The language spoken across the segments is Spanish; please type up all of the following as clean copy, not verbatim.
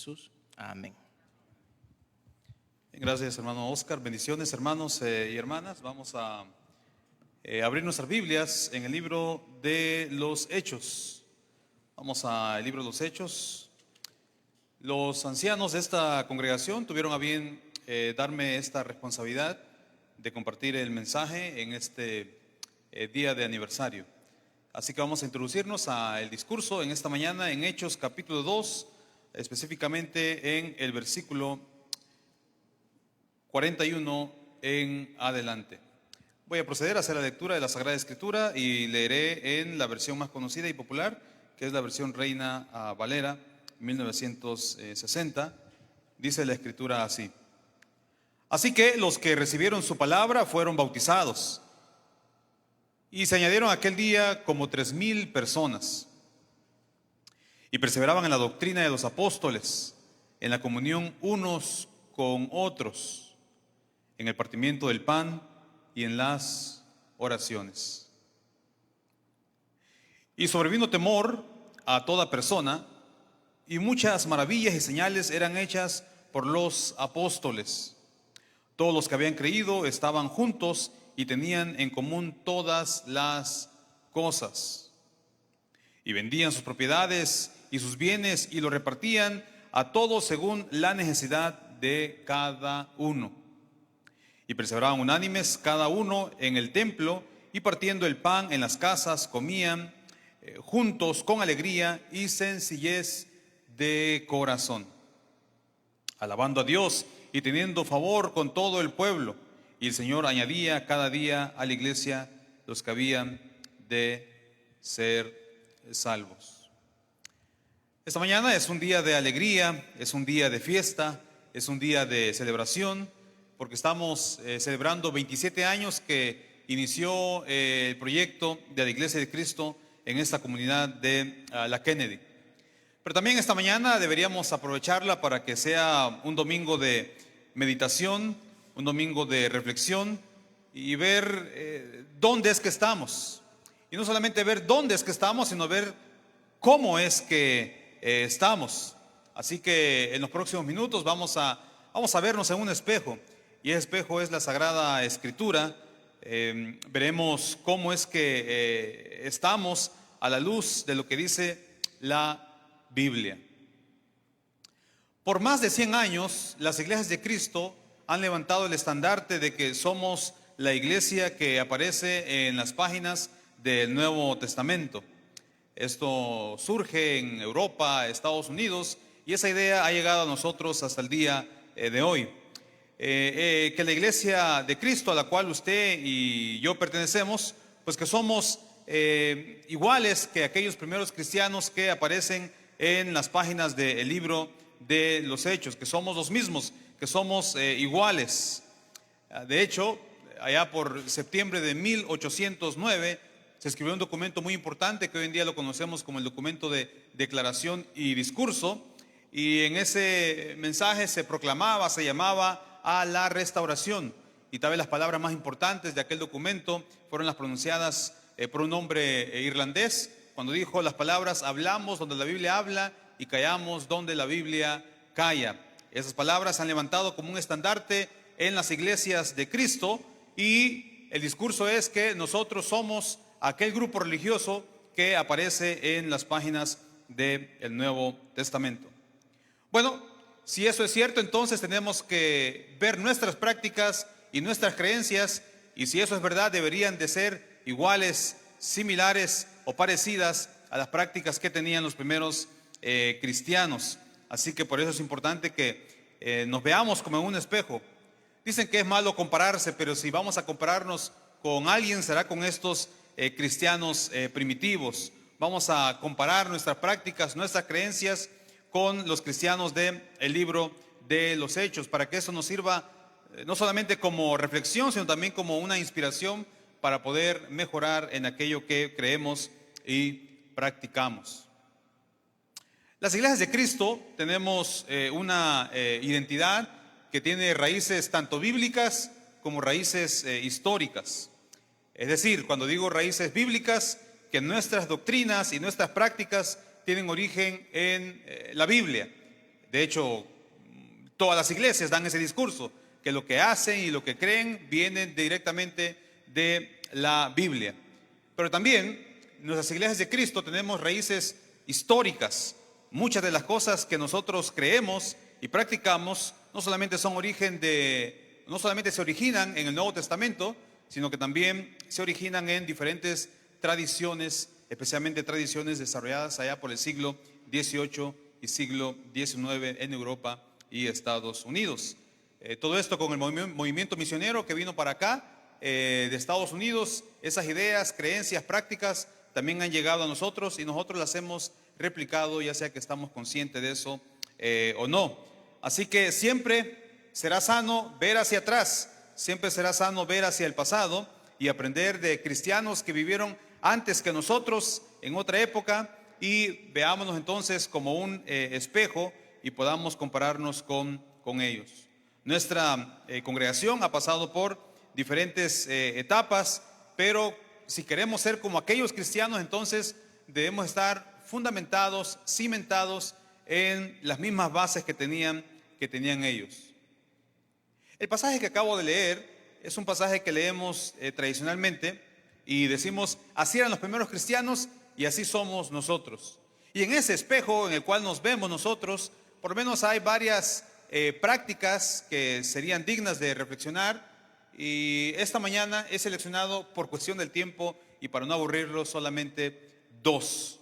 Jesús. Amén. Gracias, hermano Oscar. Bendiciones, hermanos y hermanas. Vamos a abrir nuestras Biblias en el libro de los Hechos. Vamos al libro de los Hechos. Los ancianos de esta congregación tuvieron a bien darme esta responsabilidad de compartir el mensaje en este día de aniversario. Así que vamos a introducirnos al discurso en esta mañana en Hechos capítulo 2, específicamente en el versículo 41 en adelante. Voy a proceder a hacer la lectura de la Sagrada Escritura y leeré en la versión más conocida y popular, que es la versión Reina Valera 1960. Dice la Escritura así: Así que los que recibieron su palabra fueron bautizados, y se añadieron aquel día como 3,000 personas, y perseveraban en la doctrina de los apóstoles, en la comunión unos con otros, en el partimiento del pan y en las oraciones. Y sobrevino temor a toda persona, y muchas maravillas y señales eran hechas por los apóstoles. Todos los que habían creído estaban juntos y tenían en común todas las cosas, y vendían sus propiedades y sus bienes y lo repartían a todos según la necesidad de cada uno. Y perseveraban unánimes cada uno en el templo, y partiendo el pan en las casas comían juntos con alegría y sencillez de corazón, alabando a Dios y teniendo favor con todo el pueblo. Y el Señor añadía cada día a la iglesia los que habían de ser salvos. Esta mañana es un día de alegría, es un día de fiesta, es un día de celebración, porque estamos celebrando 27 años que inició el proyecto de la Iglesia de Cristo en esta comunidad de la Kennedy. Pero también esta mañana deberíamos aprovecharla para que sea un domingo de meditación, un domingo de reflexión, y ver dónde es que estamos. Y no solamente ver dónde es que estamos, sino ver cómo es que estamos. Así que en los próximos minutos vamos a vernos en un espejo, y ese espejo es la Sagrada Escritura. Veremos cómo es que estamos a la luz de lo que dice la Biblia. Por más de 100 años, las iglesias de Cristo han levantado el estandarte de que somos la iglesia que aparece en las páginas del Nuevo Testamento. Esto surge en Europa, Estados Unidos, y esa idea ha llegado a nosotros hasta el día de hoy. Que la iglesia de Cristo, a la cual usted y yo pertenecemos, pues que somos iguales que aquellos primeros cristianos que aparecen en las páginas del libro de los Hechos, que somos los mismos, que somos iguales. De hecho, allá por septiembre de 1809 se escribió un documento muy importante que hoy en día lo conocemos como el documento de declaración y discurso, y en ese mensaje se proclamaba, se llamaba a la restauración, y tal vez las palabras más importantes de aquel documento fueron las pronunciadas por un hombre irlandés, cuando dijo las palabras: hablamos donde la Biblia habla y callamos donde la Biblia calla. Esas palabras se han levantado como un estandarte en las iglesias de Cristo, y el discurso es que nosotros somos aquel grupo religioso que aparece en las páginas del Nuevo Testamento. Bueno, si eso es cierto, entonces tenemos que ver nuestras prácticas y nuestras creencias, y si eso es verdad, deberían de ser iguales, similares o parecidas a las prácticas que tenían los primeros cristianos. Así que por eso es importante que nos veamos como en un espejo. Dicen que es malo compararse, pero si vamos a compararnos con alguien, será con estos cristianos primitivos. Vamos a comparar nuestras prácticas, nuestras creencias con los cristianos del libro de los Hechos, para que eso nos sirva no solamente como reflexión, sino también como una inspiración para poder mejorar en aquello que creemos y practicamos. Las iglesias de Cristo tenemos una identidad que tiene raíces tanto bíblicas como raíces históricas. Es decir, cuando digo raíces bíblicas, que nuestras doctrinas y nuestras prácticas tienen origen en la Biblia. De hecho, todas las iglesias dan ese discurso, que lo que hacen y lo que creen viene directamente de la Biblia. Pero también nuestras iglesias de Cristo tenemos raíces históricas. Muchas de las cosas que nosotros creemos y practicamos no solamente se originan en el Nuevo Testamento, sino que también se originan en diferentes tradiciones, especialmente tradiciones desarrolladas allá por el siglo XVIII y siglo XIX en Europa y Estados Unidos. Todo esto con el movimiento misionero que vino para acá de Estados Unidos. Esas ideas, creencias, prácticas también han llegado a nosotros y nosotros las hemos replicado, ya sea que estamos conscientes de eso o no. Así que siempre será sano ver hacia atrás, siempre será sano ver hacia el pasado y aprender de cristianos que vivieron antes que nosotros en otra época, y veámonos entonces como un espejo y podamos compararnos con ellos. Nuestra congregación ha pasado por diferentes etapas, pero si queremos ser como aquellos cristianos, entonces debemos estar fundamentados, cimentados en las mismas bases que tenían ellos. El pasaje que acabo de leer es un pasaje que leemos tradicionalmente y decimos: así eran los primeros cristianos y así somos nosotros. Y en ese espejo en el cual nos vemos nosotros, por lo menos hay varias prácticas que serían dignas de reflexionar, y esta mañana he seleccionado, por cuestión del tiempo y para no aburrirlo, solamente dos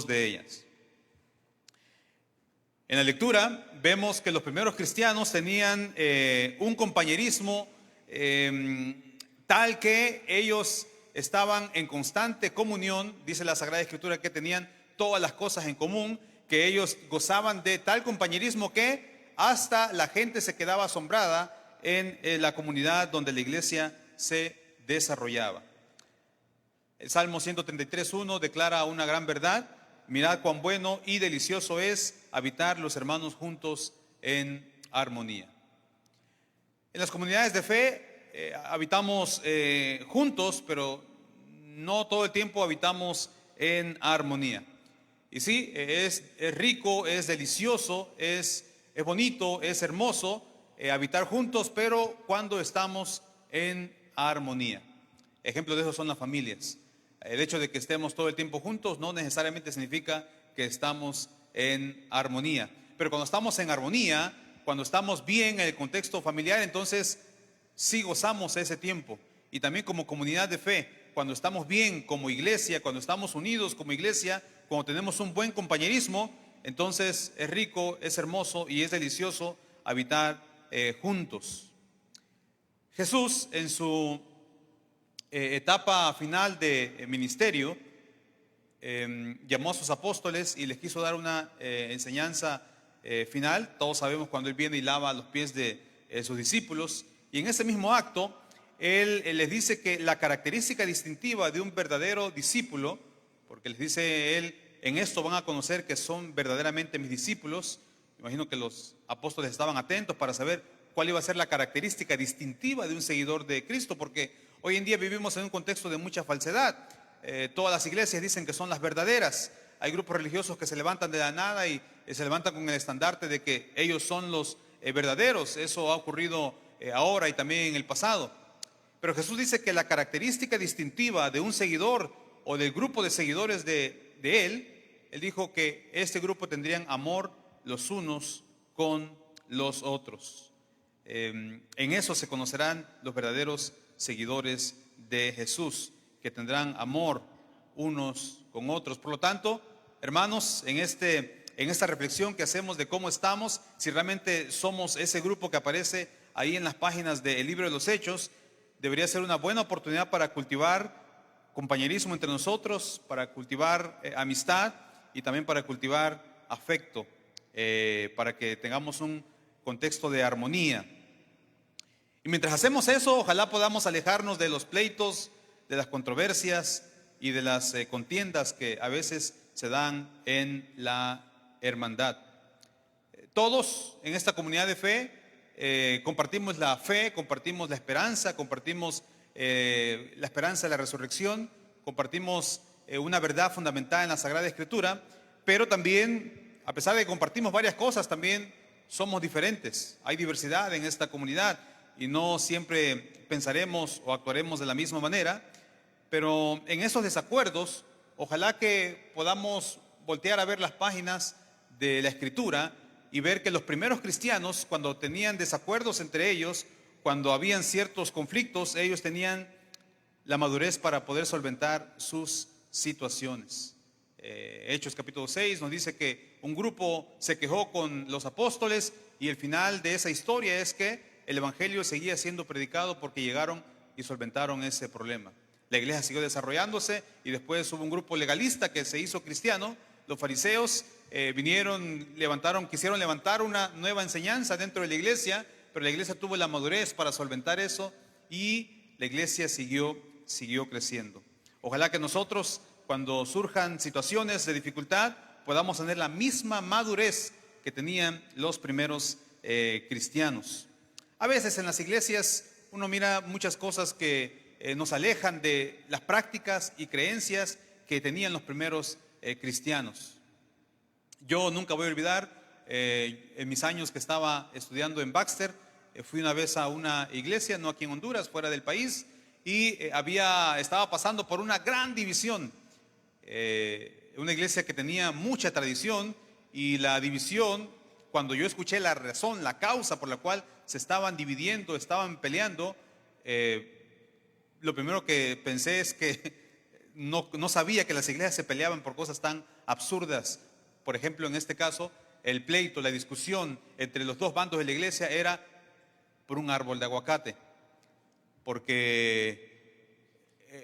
de ellas. En la lectura vemos que los primeros cristianos tenían un compañerismo tal que ellos estaban en constante comunión. Dice la Sagrada Escritura que tenían todas las cosas en común, que ellos gozaban de tal compañerismo que hasta la gente se quedaba asombrada en la comunidad donde la iglesia se desarrollaba. El Salmo 133:1 declara una gran verdad: mirad cuán bueno y delicioso es habitar los hermanos juntos en armonía. En las comunidades de fe habitamos juntos, pero no todo el tiempo habitamos en armonía. Y sí, es rico, es delicioso, es bonito, es hermoso habitar juntos, pero cuando estamos en armonía. Ejemplo de eso son las familias. El hecho de que estemos todo el tiempo juntos no necesariamente significa que estamos en armonía. Pero cuando estamos en armonía, cuando estamos bien en el contexto familiar, entonces sí gozamos ese tiempo. Y también como comunidad de fe, cuando estamos bien como iglesia, cuando estamos unidos como iglesia, cuando tenemos un buen compañerismo, entonces es rico, es hermoso y es delicioso habitar juntos. Jesús, en su etapa final de ministerio, llamó a sus apóstoles y les quiso dar una enseñanza final. Todos sabemos cuando Él viene y lava los pies de sus discípulos, y en ese mismo acto Él les dice que la característica distintiva de un verdadero discípulo, porque les dice Él: en esto van a conocer que son verdaderamente mis discípulos. Imagino que los apóstoles estaban atentos para saber cuál iba a ser la característica distintiva de un seguidor de Cristo, porque hoy en día vivimos en un contexto de mucha falsedad. Todas las iglesias dicen que son las verdaderas. Hay grupos religiosos que se levantan de la nada y se levantan con el estandarte de que ellos son los verdaderos. Eso ha ocurrido ahora y también en el pasado. Pero Jesús dice que la característica distintiva de un seguidor o del grupo de seguidores de Él dijo que este grupo tendrían amor los unos con los otros. En eso se conocerán los verdaderos seguidores de Jesús, que tendrán amor unos con otros. Por lo tanto, hermanos, en esta reflexión que hacemos de cómo estamos, si realmente somos ese grupo que aparece ahí en las páginas del libro de los Hechos, debería ser una buena oportunidad para cultivar compañerismo entre nosotros, para cultivar amistad y también para cultivar afecto, para que tengamos un contexto de armonía. Y mientras hacemos eso, ojalá podamos alejarnos de los pleitos, de las controversias y de las contiendas que a veces se dan en la hermandad. Todos en esta comunidad de fe compartimos la fe, compartimos la esperanza, compartimos la esperanza de la resurrección, compartimos una verdad fundamentada en la Sagrada Escritura, pero también a pesar de que compartimos varias cosas, también somos diferentes. Hay diversidad en esta comunidad y no siempre pensaremos o actuaremos de la misma manera, pero en esos desacuerdos, ojalá que podamos voltear a ver las páginas de la Escritura y ver que los primeros cristianos, cuando tenían desacuerdos entre ellos, cuando habían ciertos conflictos, ellos tenían la madurez para poder solventar sus situaciones. Hechos capítulo 6 nos dice que un grupo se quejó con los apóstoles y el final de esa historia es que el evangelio seguía siendo predicado porque llegaron y solventaron ese problema. La iglesia siguió desarrollándose y después hubo un grupo legalista que se hizo cristiano. Los fariseos quisieron levantar una nueva enseñanza dentro de la iglesia, pero la iglesia tuvo la madurez para solventar eso y la iglesia siguió creciendo. Ojalá que nosotros, cuando surjan situaciones de dificultad, podamos tener la misma madurez que tenían los primeros cristianos. A veces en las iglesias uno mira muchas cosas que nos alejan de las prácticas y creencias que tenían los primeros cristianos. Yo nunca voy a olvidar, en mis años que estaba estudiando en Baxter, fui una vez a una iglesia, no aquí en Honduras, fuera del país, y estaba pasando por una gran división. Una iglesia que tenía mucha tradición, y la división, cuando yo escuché la razón, la causa por la cual se estaban dividiendo, estaban peleando, lo primero que pensé es que no sabía que las iglesias se peleaban por cosas tan absurdas. Por ejemplo, en este caso, el pleito, la discusión entre los dos bandos de la iglesia era por un árbol de aguacate, porque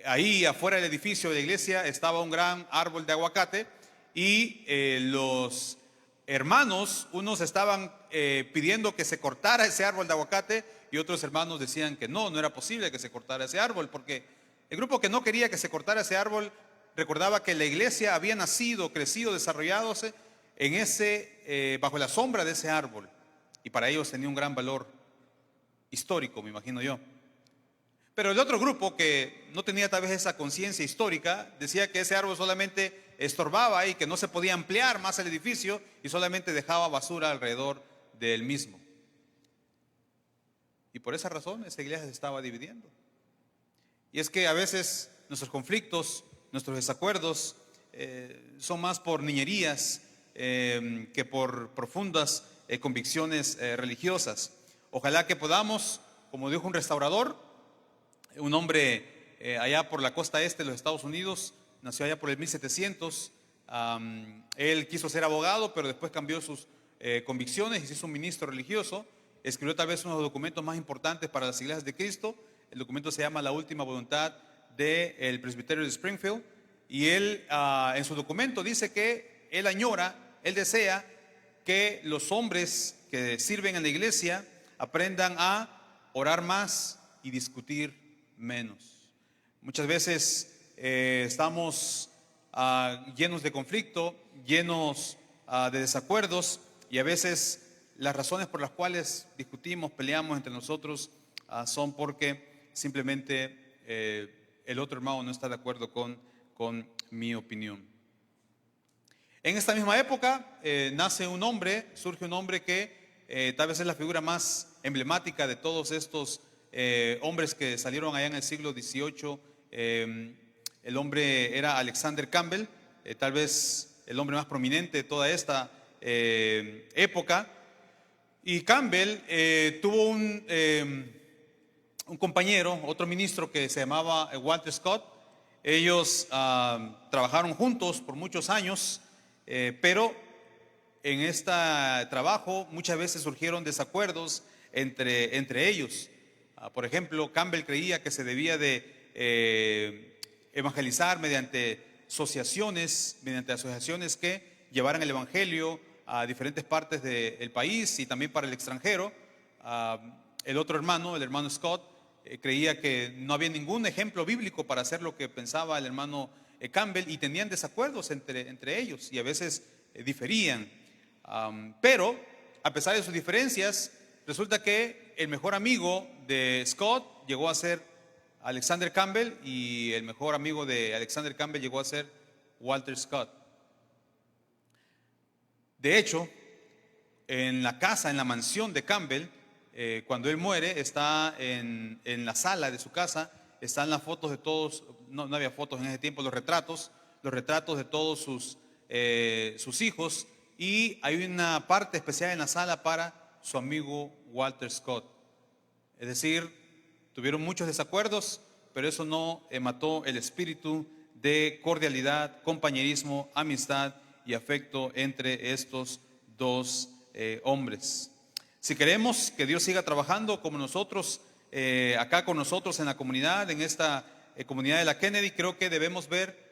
ahí afuera del edificio de la iglesia estaba un gran árbol de aguacate y los hermanos, unos estaban pidiendo que se cortara ese árbol de aguacate y otros hermanos decían que no era posible que se cortara ese árbol, porque el grupo que no quería que se cortara ese árbol recordaba que la iglesia había nacido, crecido, desarrollándose bajo la sombra de ese árbol, y para ellos tenía un gran valor histórico, me imagino yo. Pero el otro grupo, que no tenía tal vez esa conciencia histórica, decía que ese árbol solamente estorbaba y que no se podía ampliar más el edificio y solamente dejaba basura alrededor del mismo. Y por esa razón esa iglesia se estaba dividiendo. Y es que a veces nuestros conflictos, nuestros desacuerdos son más por niñerías que por profundas convicciones religiosas. Ojalá que podamos, como dijo un restaurador, un hombre allá por la costa este de los Estados Unidos, nació allá por el 1700, él quiso ser abogado, pero después cambió sus convicciones y se hizo un ministro religioso. Escribió tal vez uno de los documentos más importantes para las iglesias de Cristo. El documento se llama La Última Voluntad del Presbiterio de Springfield, y él en su documento dice que él desea que los hombres que sirven en la iglesia aprendan a orar más y discutir menos. Muchas veces estamos llenos de conflicto, llenos de desacuerdos, y a veces las razones por las cuales discutimos, peleamos entre nosotros son porque simplemente el otro hermano no está de acuerdo con mi opinión. En esta misma época surge un hombre que tal vez es la figura más emblemática de todos estos hombres que salieron allá en el siglo XVIII. El hombre era Alexander Campbell, tal vez el hombre más prominente de toda esta época. Y Campbell tuvo un compañero, otro ministro que se llamaba Walter Scott. Ellos trabajaron juntos por muchos años, pero en este trabajo muchas veces surgieron desacuerdos entre ellos. Por ejemplo, Campbell creía que se debía de evangelizar mediante asociaciones que llevaran el evangelio a diferentes partes del país y también para el extranjero. El otro hermano, el hermano Scott, creía que no había ningún ejemplo bíblico para hacer lo que pensaba el hermano Campbell, y tenían desacuerdos entre ellos y a veces diferían. Pero a pesar de sus diferencias, resulta que el mejor amigo de Scott llegó a ser Alexander Campbell, y el mejor amigo de Alexander Campbell llegó a ser Walter Scott. De hecho, en la casa, en la mansión de Campbell, cuando él muere, está en la sala de su casa, están las fotos de todos, no había fotos en ese tiempo, los retratos de todos sus hijos, y hay una parte especial en la sala para su amigo Walter Scott. Es decir, tuvieron muchos desacuerdos, pero eso no mató el espíritu de cordialidad, compañerismo, amistad y afecto entre estos dos hombres. Si queremos que Dios siga trabajando como nosotros, acá con nosotros en la comunidad, en esta comunidad de la Kennedy, creo que debemos ver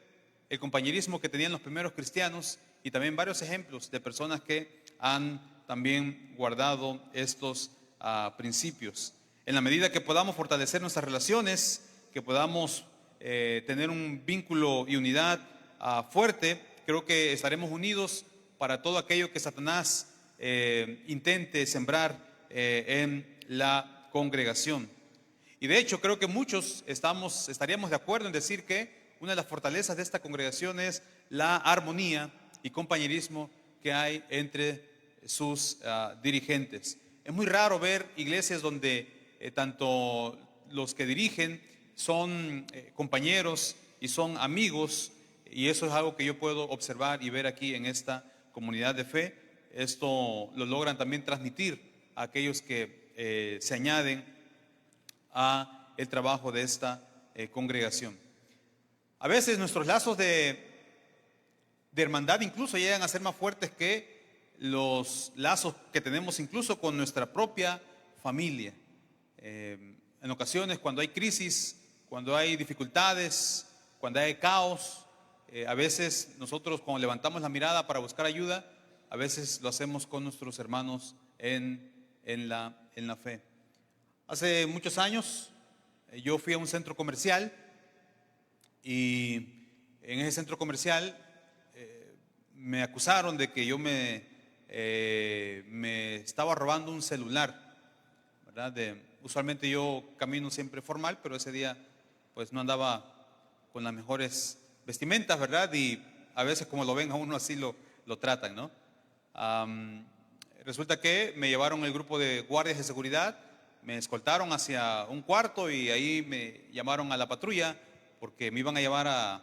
el compañerismo que tenían los primeros cristianos y también varios ejemplos de personas que han también guardado estos principios. En la medida que podamos fortalecer nuestras relaciones, que podamos tener un vínculo y unidad fuerte, creo que estaremos unidos para todo aquello que Satanás intente sembrar en la congregación. Y de hecho creo que muchos estaríamos de acuerdo en decir que una de las fortalezas de esta congregación es la armonía y compañerismo que hay entre sus dirigentes. Es muy raro ver iglesias donde tanto los que dirigen son compañeros y son amigos, y eso es algo que yo puedo observar y ver aquí en esta comunidad de fe. Esto lo logran también transmitir a aquellos que se añaden a el trabajo de esta congregación. A veces nuestros lazos de hermandad incluso llegan a ser más fuertes que los lazos que tenemos incluso con nuestra propia familia. En ocasiones, cuando hay crisis, cuando hay dificultades, cuando hay caos, a veces nosotros cuando levantamos la mirada para buscar ayuda, a veces lo hacemos con nuestros hermanos en la fe. Hace muchos años yo fui a un centro comercial y en ese centro comercial me acusaron de que yo me estaba robando un celular, ¿verdad? Usualmente yo camino siempre formal, pero ese día pues no andaba con las mejores vestimentas, ¿verdad? Y a veces como lo ven a uno así lo tratan, ¿no? Resulta que me llevaron el grupo de guardias de seguridad, me escoltaron hacia un cuarto y ahí me llamaron a la patrulla porque me iban a llevar a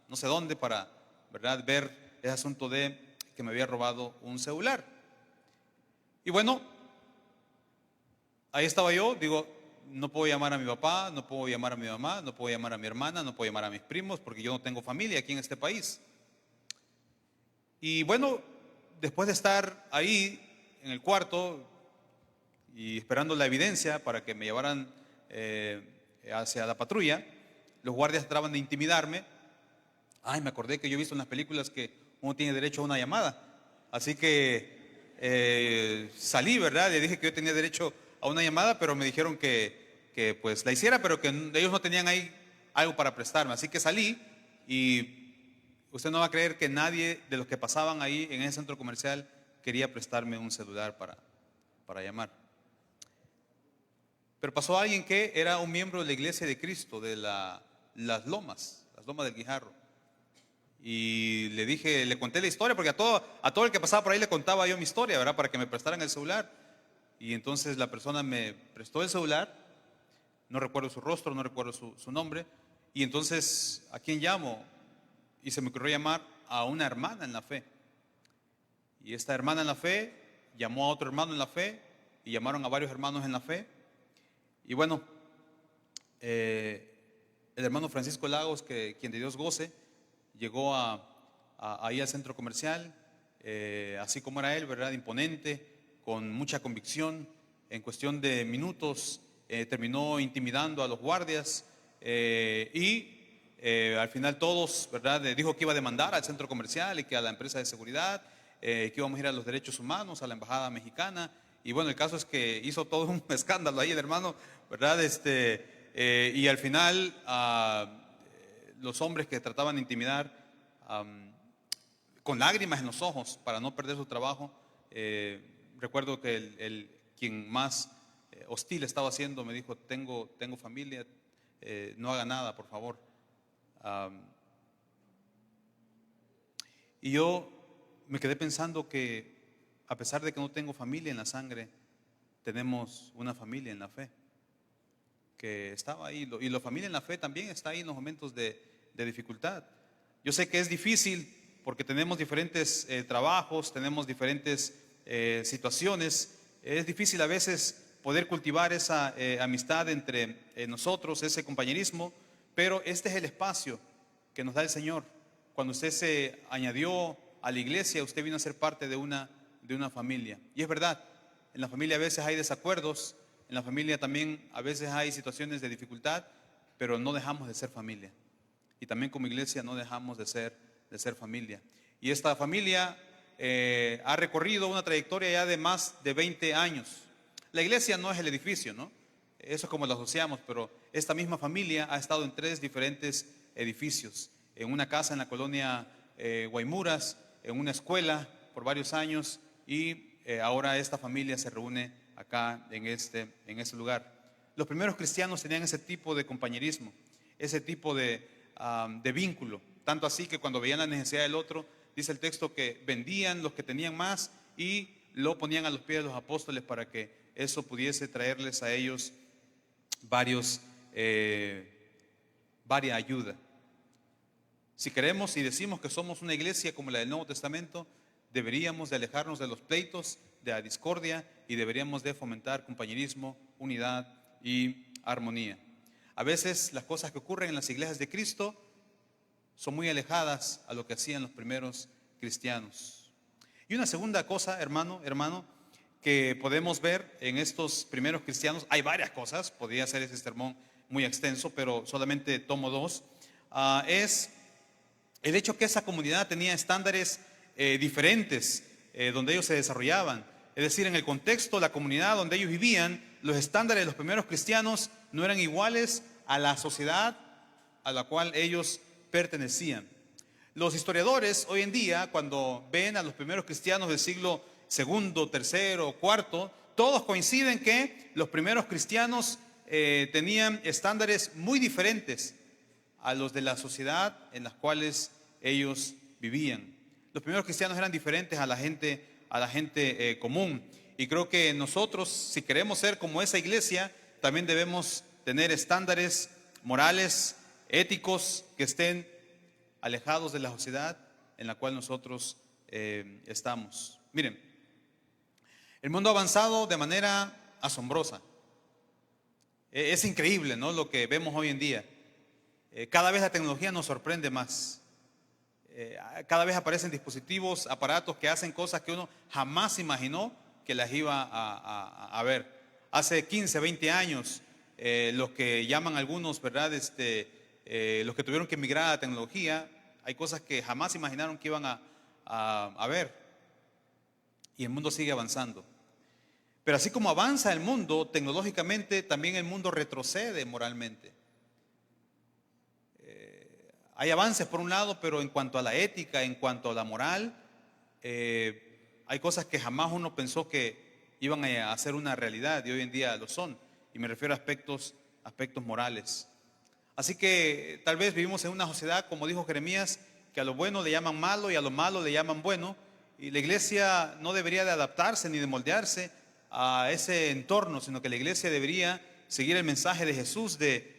no sé dónde para, ¿verdad?, ver ese asunto de que me había robado un celular. Y bueno, ahí estaba yo, digo, no puedo llamar a mi papá, no puedo llamar a mi mamá, no puedo llamar a mi hermana, no puedo llamar a mis primos porque yo no tengo familia aquí en este país. Y bueno, después de estar ahí en el cuarto y esperando la evidencia para que me llevaran hacia la patrulla, los guardias trataban de intimidarme. Ay, me acordé que yo he visto en las películas que uno tiene derecho a una llamada. Así que salí, ¿verdad? Le dije que yo tenía derecho a una llamada, pero me dijeron que pues la hiciera, pero que ellos no tenían ahí algo para prestarme. Así que salí y usted no va a creer que nadie de los que pasaban ahí en ese centro comercial quería prestarme un celular para llamar. Pero pasó alguien que era un miembro de la Iglesia de Cristo de las Lomas del Guijarro. Y le conté la historia, porque a todo el que pasaba por ahí le contaba yo mi historia, ¿verdad? Para que me prestaran el celular. Y entonces la persona me prestó el celular, no recuerdo su rostro, no recuerdo su nombre. Y entonces, ¿a quién llamo? Y se me ocurrió llamar a una hermana en la fe. Y esta hermana en la fe llamó a otro hermano en la fe, y llamaron a varios hermanos en la fe. Y bueno, el hermano Francisco Lagos, quien de Dios goce, llegó ahí al centro comercial, así como era él, ¿verdad? Imponente, con mucha convicción. En cuestión de minutos terminó intimidando a los guardias y al final todos, ¿verdad? Dijo que iba a demandar al centro comercial y que a la empresa de seguridad, que íbamos a ir a los derechos humanos, a la embajada mexicana. Y bueno, el caso es que hizo todo un escándalo ahí el hermano, ¿verdad? Y al final los hombres que trataban de intimidar, con lágrimas en los ojos para no perder su trabajo, recuerdo que quien más hostil estaba haciendo me dijo: tengo familia, no haga nada, por favor. Y yo me quedé pensando que a pesar de que no tengo familia en la sangre, tenemos una familia en la fe que estaba ahí, y la familia en la fe también está ahí en los momentos de dificultad. Yo sé que es difícil porque tenemos diferentes trabajos, tenemos diferentes situaciones. Es difícil a veces poder cultivar esa amistad entre nosotros, ese compañerismo, pero este es el espacio que nos da el Señor. Cuando usted se añadió a la iglesia, usted vino a ser parte de una familia. Y es verdad, en la familia a veces hay desacuerdos, en la familia también a veces hay situaciones de dificultad, pero no dejamos de ser familia. Y también como iglesia no dejamos de ser familia. Y esta familia ha recorrido una trayectoria ya de más de 20 años. La iglesia no es el edificio, ¿no? Eso es como lo asociamos, pero esta misma familia ha estado en 3 diferentes edificios. En una casa en la colonia Guaymuras, en una escuela por varios años, y ahora esta familia se reúne acá en este lugar. Los primeros cristianos tenían ese tipo de compañerismo, ese tipo de vínculo, tanto así que cuando veían la necesidad del otro, dice el texto que vendían los que tenían más y lo ponían a los pies de los apóstoles para que eso pudiese traerles a ellos varias ayuda. Si queremos y decimos que somos una iglesia como la del Nuevo Testamento, deberíamos de alejarnos de los pleitos, de la discordia, y deberíamos de fomentar compañerismo, unidad y armonía. A veces las cosas que ocurren en las iglesias de Cristo son muy alejadas a lo que hacían los primeros cristianos. Y una segunda cosa, hermano, que podemos ver en estos primeros cristianos, hay varias cosas, podría ser ese sermón muy extenso, pero solamente tomo 2, es el hecho que esa comunidad tenía estándares diferentes donde ellos se desarrollaban. Es decir, en el contexto, la comunidad donde ellos vivían, los estándares de los primeros cristianos no eran iguales a la sociedad a la cual ellos pertenecían. Los historiadores hoy en día, cuando ven a los primeros cristianos del siglo segundo, tercero, cuarto, todos coinciden que los primeros cristianos tenían estándares muy diferentes a los de la sociedad en las cuales ellos vivían. Los primeros cristianos eran diferentes a la gente común. Y creo que nosotros, si queremos ser como esa iglesia, también debemos tener estándares morales, éticos, que estén alejados de la sociedad en la cual nosotros estamos. Miren, el mundo ha avanzado de manera asombrosa. Es increíble, ¿no?, lo que vemos hoy en día. Cada vez la tecnología nos sorprende más. Cada vez aparecen dispositivos, aparatos que hacen cosas que uno jamás imaginó que las iba a ver. Hace 15, 20 años, los que llaman algunos, ¿verdad?, los que tuvieron que emigrar a la tecnología, hay cosas que jamás imaginaron que iban a ver. Y el mundo sigue avanzando. Pero así como avanza el mundo tecnológicamente, también el mundo retrocede moralmente. Hay avances por un lado, pero en cuanto a la ética, en cuanto a la moral, hay cosas que jamás uno pensó que iban a ser una realidad y hoy en día lo son. Y me refiero a aspectos morales. Así que tal vez vivimos en una sociedad, como dijo Jeremías, que a lo bueno le llaman malo y a lo malo le llaman bueno. Y la iglesia no debería de adaptarse ni de moldearse a ese entorno, sino que la iglesia debería seguir el mensaje de Jesús de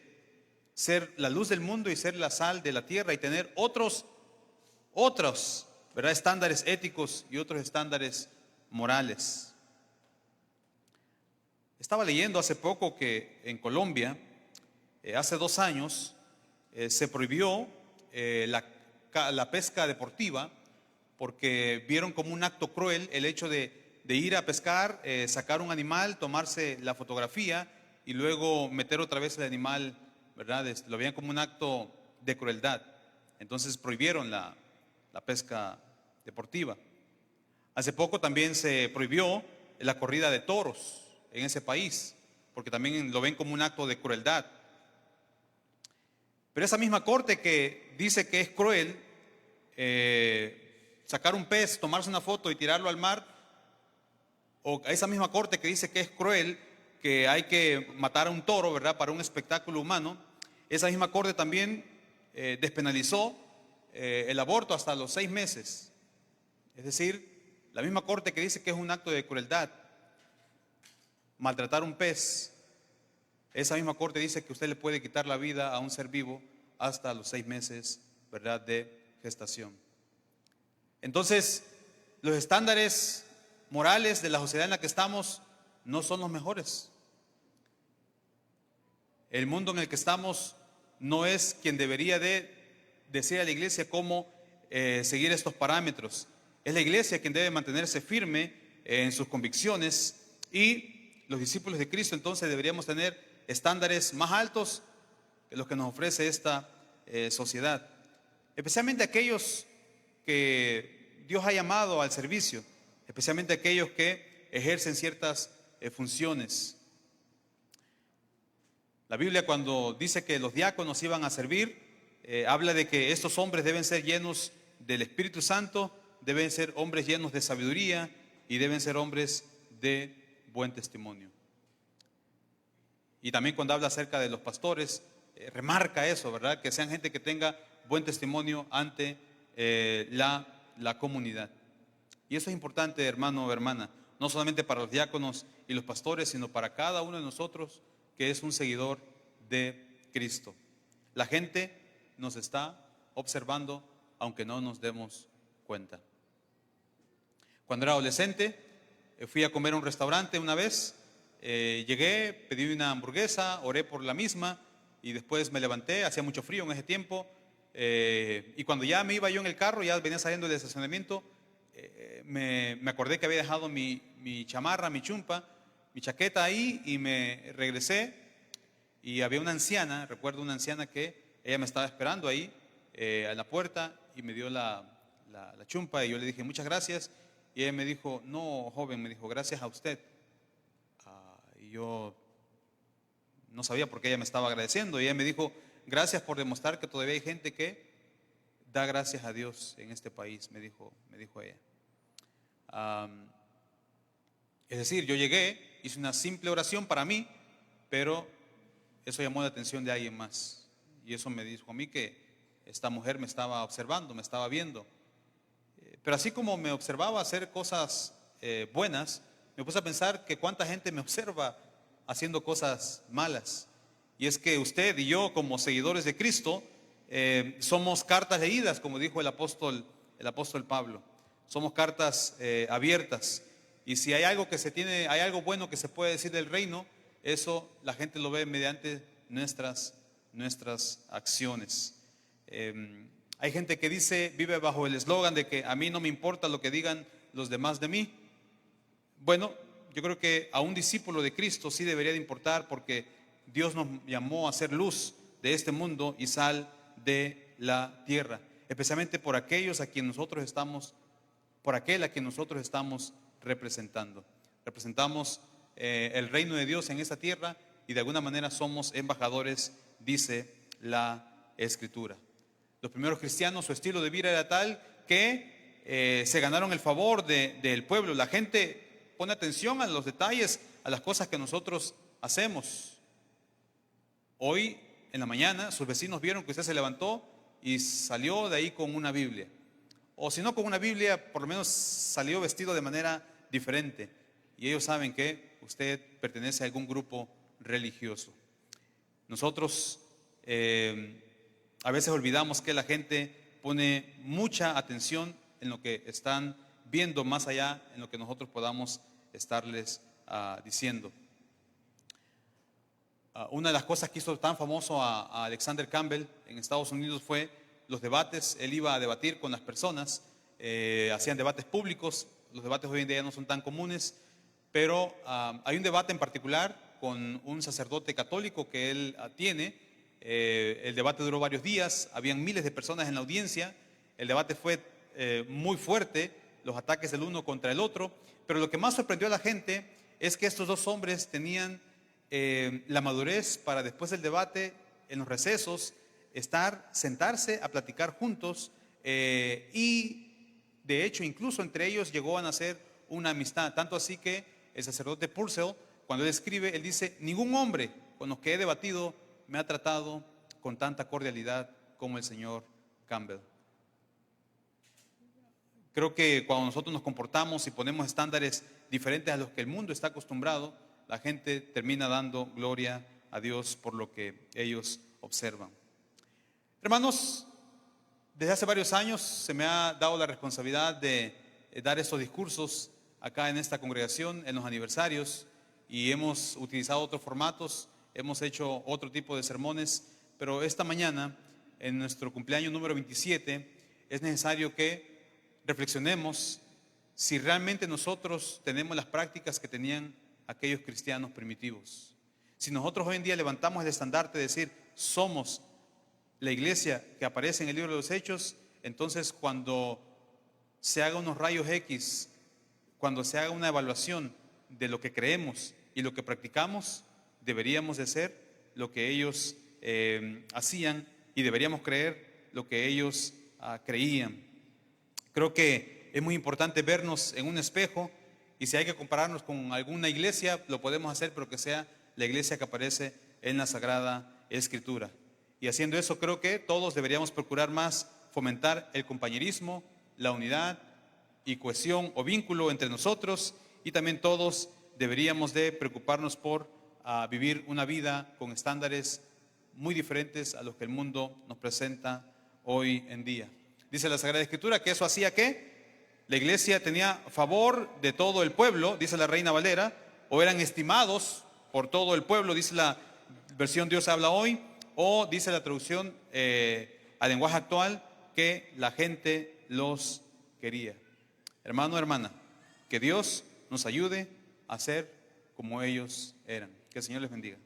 ser la luz del mundo y ser la sal de la tierra y tener otros, ¿verdad?, estándares éticos y otros estándares morales. Estaba leyendo hace poco que en Colombia, hace 2 años, se prohibió la pesca deportiva porque vieron como un acto cruel el hecho de ir a pescar, sacar un animal, tomarse la fotografía y luego meter otra vez el animal, ¿verdad? Lo veían como un acto de crueldad. Entonces prohibieron la pesca deportiva. Hace poco también se prohibió la corrida de toros en ese país, porque también lo ven como un acto de crueldad. Pero esa misma corte que dice que es cruel sacar un pez, tomarse una foto y tirarlo al mar, o esa misma corte que dice que es cruel, que hay que matar a un toro, ¿verdad?, para un espectáculo humano, esa misma corte también despenalizó el aborto hasta los 6 meses. Es decir, La misma corte que dice que es un acto de crueldad maltratar un pez, esa misma corte dice que usted le puede quitar la vida a un ser vivo hasta los 6 meses, ¿verdad?, de gestación. Entonces, los estándares morales de la sociedad en la que estamos no son los mejores. El mundo en el que estamos no es quien debería de decir a la iglesia cómo seguir estos parámetros. Es la iglesia quien debe mantenerse firme en sus convicciones, y los discípulos de Cristo entonces deberíamos tener estándares más altos que los que nos ofrece esta sociedad. Especialmente aquellos que Dios ha llamado al servicio, especialmente aquellos que ejercen ciertas funciones. La Biblia, cuando dice que los diáconos iban a servir, habla de que estos hombres deben ser llenos del Espíritu Santo, deben ser hombres llenos de sabiduría y deben ser hombres de buen testimonio. Y también cuando habla acerca de los pastores, remarca eso, ¿verdad? Que sean gente que tenga buen testimonio ante la comunidad. Y eso es importante, hermano o hermana, no solamente para los diáconos y los pastores, sino para cada uno de nosotros que es un seguidor de Cristo. La gente nos está observando, aunque no nos demos cuenta. Cuando era adolescente, fui a comer a un restaurante una vez. Llegué, pedí una hamburguesa, oré por la misma y después me levanté. Hacía mucho frío en ese tiempo, y cuando ya me iba yo en el carro, ya venía saliendo del estacionamiento, me acordé que había dejado mi chamarra, mi chumpa, mi chaqueta ahí, y me regresé y había una anciana, recuerdo una anciana que ella me estaba esperando ahí en la puerta y me dio la chumpa, y yo le dije muchas gracias, y ella me dijo, no, joven, me dijo, gracias a usted. Y yo no sabía por qué ella me estaba agradeciendo, y ella me dijo, gracias por demostrar que todavía hay gente que da gracias a Dios en este país, me dijo ella. Es decir, yo llegué, hice una simple oración para mí, pero eso llamó la atención de alguien más, y eso me dijo a mí que esta mujer me estaba observando, me estaba viendo. Pero así como me observaba hacer cosas buenas, me puse a pensar que cuánta gente me observa haciendo cosas malas. Y es que usted y yo, como seguidores de Cristo, somos cartas leídas, como dijo el apóstol Pablo. Somos cartas abiertas. Y si hay algo hay algo bueno que se puede decir del reino, eso la gente lo ve mediante nuestras acciones. Hay gente que vive bajo el eslogan de que a mí no me importa lo que digan los demás de mí. Bueno, yo creo que a un discípulo de Cristo sí debería de importar, porque Dios nos llamó a ser luz de este mundo y sal de la tierra, especialmente por aquellos a quien nosotros estamos, por aquel a quien nosotros estamos representando. Representamos el reino de Dios en esta tierra, y de alguna manera somos embajadores, dice la Escritura. Los primeros cristianos, su estilo de vida era tal que se ganaron el favor del pueblo. La gente pone atención a los detalles, a las cosas que nosotros hacemos. Hoy en la mañana sus vecinos vieron que usted se levantó y salió de ahí con una Biblia. O si no con una Biblia, por lo menos salió vestido de manera diferente. Y ellos saben que usted pertenece a algún grupo religioso. Nosotros a veces olvidamos que la gente pone mucha atención en lo que están viendo, más allá en lo que nosotros podamos estarles diciendo. Una de las cosas que hizo tan famoso a Alexander Campbell en Estados Unidos fue los debates. Él iba a debatir con las personas, hacían debates públicos. Los debates hoy en día no son tan comunes, pero hay un debate en particular con un sacerdote católico que él tiene. El debate duró varios días, habían miles de personas en la audiencia. El debate fue muy fuerte, los ataques del uno contra el otro, pero lo que más sorprendió a la gente es que estos dos hombres tenían la madurez para, después del debate, en los recesos, sentarse a platicar juntos, y de hecho incluso entre ellos llegó a nacer una amistad, tanto así que el sacerdote Purcell, cuando él escribe, él dice: ningún hombre con los que he debatido me ha tratado con tanta cordialidad como el señor Campbell. Creo que cuando nosotros nos comportamos y ponemos estándares diferentes a los que el mundo está acostumbrado, la gente termina dando gloria a Dios por lo que ellos observan. Hermanos, desde hace varios años se me ha dado la responsabilidad de dar estos discursos acá en esta congregación, en los aniversarios, y hemos utilizado otros formatos, hemos hecho otro tipo de sermones, pero esta mañana, en nuestro cumpleaños número 27, es necesario que reflexionemos si realmente nosotros tenemos las prácticas que tenían aquellos cristianos primitivos. Si nosotros hoy en día levantamos el estandarte de decir, somos la iglesia que aparece en el libro de los Hechos, entonces cuando se haga unos rayos X, cuando se haga una evaluación de lo que creemos y lo que practicamos, deberíamos de ser lo que ellos hacían y deberíamos creer lo que ellos creían. Creo que es muy importante vernos en un espejo y si hay que compararnos con alguna iglesia, lo podemos hacer, pero que sea la iglesia que aparece en la Sagrada Escritura. Y haciendo eso, creo que todos deberíamos procurar más fomentar el compañerismo, la unidad y cohesión o vínculo entre nosotros, y también todos deberíamos de preocuparnos por vivir una vida con estándares muy diferentes a los que el mundo nos presenta hoy en día. Dice la Sagrada Escritura que eso hacía que la iglesia tenía favor de todo el pueblo, dice la Reina Valera, o eran estimados por todo el pueblo, dice la versión Dios habla hoy, o dice la traducción al lenguaje actual, que la gente los quería. Hermano, hermana, que Dios nos ayude a ser como ellos eran. Que el Señor les bendiga.